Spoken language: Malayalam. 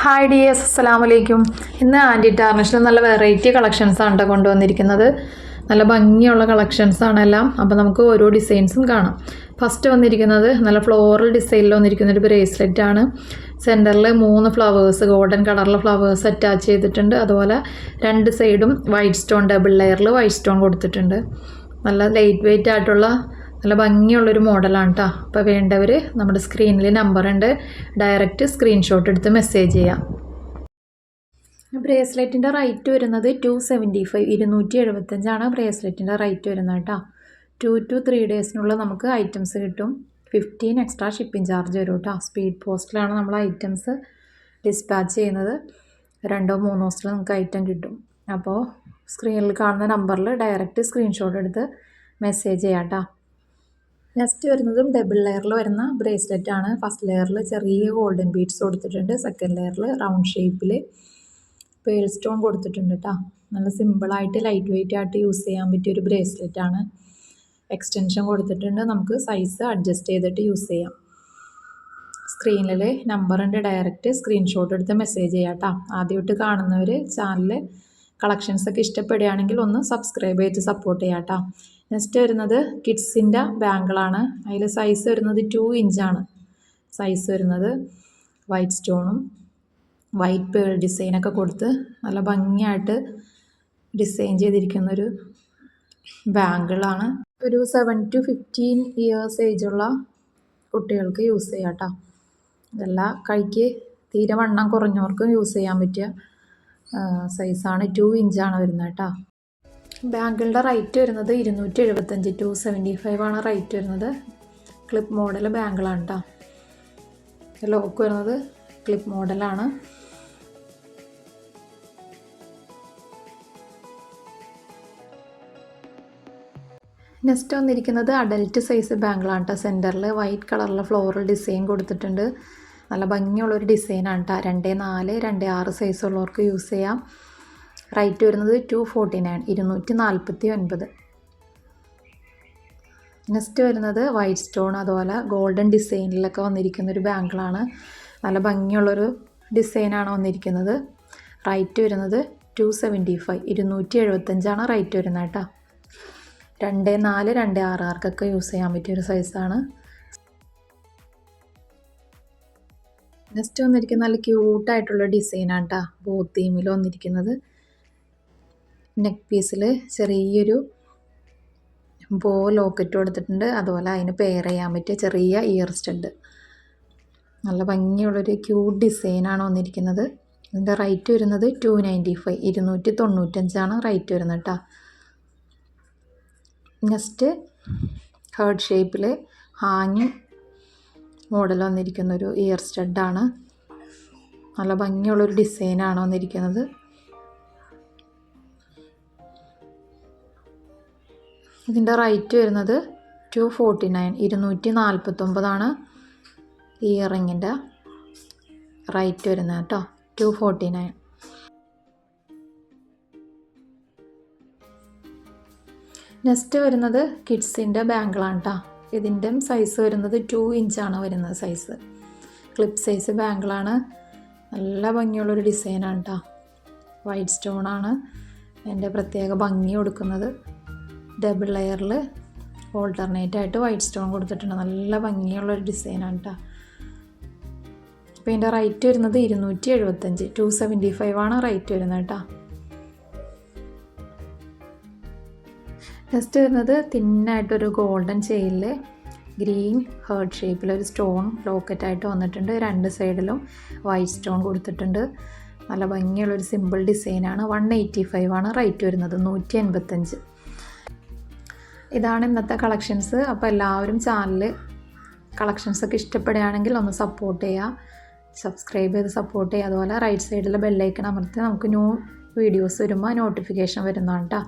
ഹായ് ഡിയേഴ്സ്, അസ്സലാമു അലൈക്കും. ഇന്ന് ആൻറ്റി ടാർണിഷിൽ നല്ല വെറൈറ്റി കളക്ഷൻസാണ് കേട്ടോ കൊണ്ടുവന്നിരിക്കുന്നത്. നല്ല ഭംഗിയുള്ള കളക്ഷൻസാണ് എല്ലാം. അപ്പോൾ നമുക്ക് ഓരോ ഡിസൈൻസും കാണാം. ഫസ്റ്റ് വന്നിരിക്കുന്നത് നല്ല ഫ്ലോറൽ ഡിസൈനിൽ വന്നിരിക്കുന്നൊരു ബ്രേസ്ലെറ്റ് ആണ്. സെൻറ്ററിൽ 3 ഫ്ലവേഴ്സ്, ഗോൾഡൻ കളറിലെ ഫ്ലവേഴ്സ് അറ്റാച്ച് ചെയ്തിട്ടുണ്ട്. അതുപോലെ രണ്ട് സൈഡും വൈറ്റ് സ്റ്റോൺ, ഡബിൾ ലെയറിൽ വൈറ്റ് സ്റ്റോൺ കൊടുത്തിട്ടുണ്ട്. നല്ല ലൈറ്റ് വെയ്റ്റ് ആയിട്ടുള്ള നല്ല ഭംഗിയുള്ളൊരു മോഡലാണ് കേട്ടോ. അപ്പോൾ വേണ്ടവർ നമ്മുടെ സ്ക്രീനിൽ നമ്പറുണ്ട്, ഡയറക്റ്റ് സ്ക്രീൻഷോട്ട് എടുത്ത് മെസ്സേജ് ചെയ്യാം. ബ്രേസ്ലെറ്റിൻ്റെ റേറ്റ് വരുന്നത് 275, 275 ബ്രേസ്ലെറ്റിൻ്റെ റേറ്റ് വരുന്നത് കേട്ടോ. 2 to 3 ഡേയ്സിനുള്ള നമുക്ക് ഐറ്റംസ് കിട്ടും. 15 എക്സ്ട്രാ ഷിപ്പിംഗ് ചാർജ് വരും കേട്ടോ. സ്പീഡ് പോസ്റ്റിലാണ് നമ്മൾ ഐറ്റംസ് ഡിസ്പാച്ച് ചെയ്യുന്നത്. 2-3 ദിവസത്തിൽ നമുക്ക് ഐറ്റം കിട്ടും. അപ്പോൾ സ്ക്രീനിൽ കാണുന്ന നമ്പറിൽ ഡയറക്റ്റ് സ്ക്രീൻഷോട്ട് എടുത്ത് മെസ്സേജ് ചെയ്യാം കേട്ടോ. നെക്സ്റ്റ് വരുന്നതും ഡബിൾ ലെയറിൽ വരുന്ന ബ്രേസ്ലെറ്റ് ആണ്. ഫസ്റ്റ് ലെയറിൽ ചെറിയ ഗോൾഡൻ ബീഡ്സ് കൊടുത്തിട്ടുണ്ട്. സെക്കൻഡ് ലെയറിൽ റൗണ്ട് ഷേപ്പിൽ പേൾ സ്റ്റോൺ കൊടുത്തിട്ടുണ്ട് കേട്ടോ. നല്ല സിമ്പിളായിട്ട് ലൈറ്റ് വെയ്റ്റ് ആയിട്ട് യൂസ് ചെയ്യാൻ പറ്റിയൊരു ബ്രേസ്ലെറ്റ് ആണ്. എക്സ്റ്റൻഷൻ കൊടുത്തിട്ടുണ്ട്. നമുക്ക് സൈസ് അഡ്ജസ്റ്റ് ചെയ്തിട്ട് യൂസ് ചെയ്യാം. സ്ക്രീനിൽ നമ്പറുണ്ട്, ഡയറക്റ്റ് സ്ക്രീൻഷോട്ട് എടുത്ത് മെസ്സേജ് ചെയ്യാം കേട്ടോ. ആദ്യമായിട്ട് കാണുന്നവർ ചാനൽ കളക്ഷൻസൊക്കെ ഇഷ്ടപ്പെടുകയാണെങ്കിൽ ഒന്ന് സബ്സ്ക്രൈബ് ചെയ്ത് സപ്പോർട്ട് ചെയ്യാം കേട്ടോ. നെക്സ്റ്റ് വരുന്നത് കിഡ്സിൻ്റെ ബാങ്കിളാണ്. അതിൽ സൈസ് വരുന്നത് 2 ഇഞ്ചാണ് സൈസ് വരുന്നത്. വൈറ്റ് സ്റ്റോണും വൈറ്റ് പേൾ ഡിസൈനൊക്കെ കൊടുത്ത് നല്ല ഭംഗിയായിട്ട് ഡിസൈൻ ചെയ്തിരിക്കുന്നൊരു ബാങ്കിളാണ്. ഒരു 7 to 15 ഇയേഴ്സ് ഏജുള്ള കുട്ടികൾക്ക് യൂസ് ചെയ്യാം കേട്ടോ. ഇതെല്ലാം കൈക്ക് തീരെ വണ്ണം കുറഞ്ഞവർക്കും യൂസ് ചെയ്യാൻ പറ്റിയ സൈസാണ്. 2 ഇഞ്ചാണ് വരുന്നത് കേട്ടോ. ബാങ്കിളുടെ റേറ്റ് വരുന്നത് 275, 275 റേറ്റ് വരുന്നത്. ക്ലിപ്പ് മോഡൽ ബാങ്കിളാണ് കേട്ടോ. ലോക്ക് വരുന്നത് ക്ലിപ്പ് മോഡലാണ്. നെക്സ്റ്റ് വന്നിരിക്കുന്നത് അഡൽട്ട് സൈസ് ബാങ്കിളാണ് കേട്ടോ. സെൻറ്ററിൽ വൈറ്റ് കളറിലെ ഫ്ലോറൽ ഡിസൈൻ കൊടുത്തിട്ടുണ്ട്. നല്ല ഭംഗിയുള്ളൊരു ഡിസൈനാണ് കേട്ടോ. 2-4, 2-6 സൈസുള്ളവർക്ക് യൂസ് ചെയ്യാം. റേറ്റ് വരുന്നത് 249, 249. നെക്സ്റ്റ് വരുന്നത് വൈറ്റ് സ്റ്റോൺ അതുപോലെ ഗോൾഡൻ ഡിസൈനിലൊക്കെ വന്നിരിക്കുന്നൊരു ബാങ്കിളാണ്. നല്ല ഭംഗിയുള്ളൊരു ഡിസൈനാണ് വന്നിരിക്കുന്നത്. റേറ്റ് വരുന്നത് 275, 275 റേറ്റ് വരുന്നത് കേട്ടോ. 2-4, 2-6 യൂസ് ചെയ്യാൻ പറ്റിയൊരു സൈസാണ്. നെക്സ്റ്റ് വന്നിരിക്കുന്ന നല്ല ക്യൂട്ടായിട്ടുള്ള ഡിസൈനാണ് കേട്ടോ. ബോത്ത് തീമിൽ വന്നിരിക്കുന്നത്. നെക്ക് പീസിൽ ചെറിയൊരു ബോ ലോക്കറ്റ് കൊടുത്തിട്ടുണ്ട്. അതുപോലെ അതിന് പെയർ ചെയ്യാൻ പറ്റിയ ചെറിയ ഇയർ സ്റ്റഡ്. നല്ല ഭംഗിയുള്ളൊരു ക്യൂട്ട് ഡിസൈനാണ് വന്നിരിക്കുന്നത്. ഇതിൻ്റെ റേറ്റ് വരുന്നത് 295, 295 റേറ്റ് വരുന്നത് കേട്ടോ. നെക്സ്റ്റ് ഹേർട്ട് ഷേപ്പിൽ ഹാങ് മോഡൽ വന്നിരിക്കുന്നൊരു ഇയർ സ്റ്റഡാണ്. നല്ല ഭംഗിയുള്ളൊരു ഡിസൈനാണ് വന്നിരിക്കുന്നത്. ഇതിൻ്റെ റേറ്റ് വരുന്നത് 249, 249 ഇയറിങ്ങിൻ്റെ റേറ്റ് വരുന്നത് കേട്ടോ. 249. നെക്സ്റ്റ് വരുന്നത് കിഡ്സിൻ്റെ ബാങ്കിളാണ് കേട്ടോ. ഇതിൻ്റെ സൈസ് വരുന്നത് 2 ഇഞ്ചാണ് വരുന്നത് സൈസ്. Clip size ബാങ്കിളാണ്. നല്ല ഭംഗിയുള്ളൊരു ഡിസൈനാണ് കേട്ടോ. വൈറ്റ് സ്റ്റോണാണ് അതിൻ്റെ പ്രത്യേക ഭംഗി കൊടുക്കുന്നത്. ഡബിൾ ലെയറിൽ ഓൾട്ടർനേറ്റ് ആയിട്ട് വൈറ്റ് സ്റ്റോൺ കൊടുത്തിട്ടുണ്ട്. നല്ല ഭംഗിയുള്ളൊരു ഡിസൈനാണ് കേട്ടോ. അപ്പോൾ ഇതിൻ്റെ റേറ്റ് വരുന്നത് 275, 275 റേറ്റ് വരുന്നത് കേട്ടോ. നെക്സ്റ്റ് വരുന്നത് തിന്നായിട്ടൊരു ഗോൾഡൻ ചെയിനിൽ ഗ്രീൻ ഹേർട്ട് ഷേപ്പിലൊരു സ്റ്റോൺ ലോക്കറ്റായിട്ട് വന്നിട്ടുണ്ട്. രണ്ട് സൈഡിലും വൈറ്റ് സ്റ്റോൺ കൊടുത്തിട്ടുണ്ട്. നല്ല ഭംഗിയുള്ളൊരു സിമ്പിൾ ഡിസൈനാണ്. 185 റേറ്റ് വരുന്നത്, 185. ഇതാണ് ഇന്നത്തെ കളക്ഷൻസ്. അപ്പോൾ എല്ലാവരും ചാനൽ കളക്ഷൻസൊക്കെ ഇഷ്ടപ്പെടുകയാണെങ്കിൽ ഒന്ന് സപ്പോർട്ട് ചെയ്യുക, സബ്സ്ക്രൈബ് ചെയ്ത് സപ്പോർട്ട് ചെയ്യുക. അതുപോലെ റൈറ്റ് സൈഡിൽ ബെല്ലൈക്കൺ അമർത്തി നമുക്ക് ന്യൂ വീഡിയോസ് വരുമ്പോൾ നോട്ടിഫിക്കേഷൻ വരുന്നതാണ് കേട്ടോ.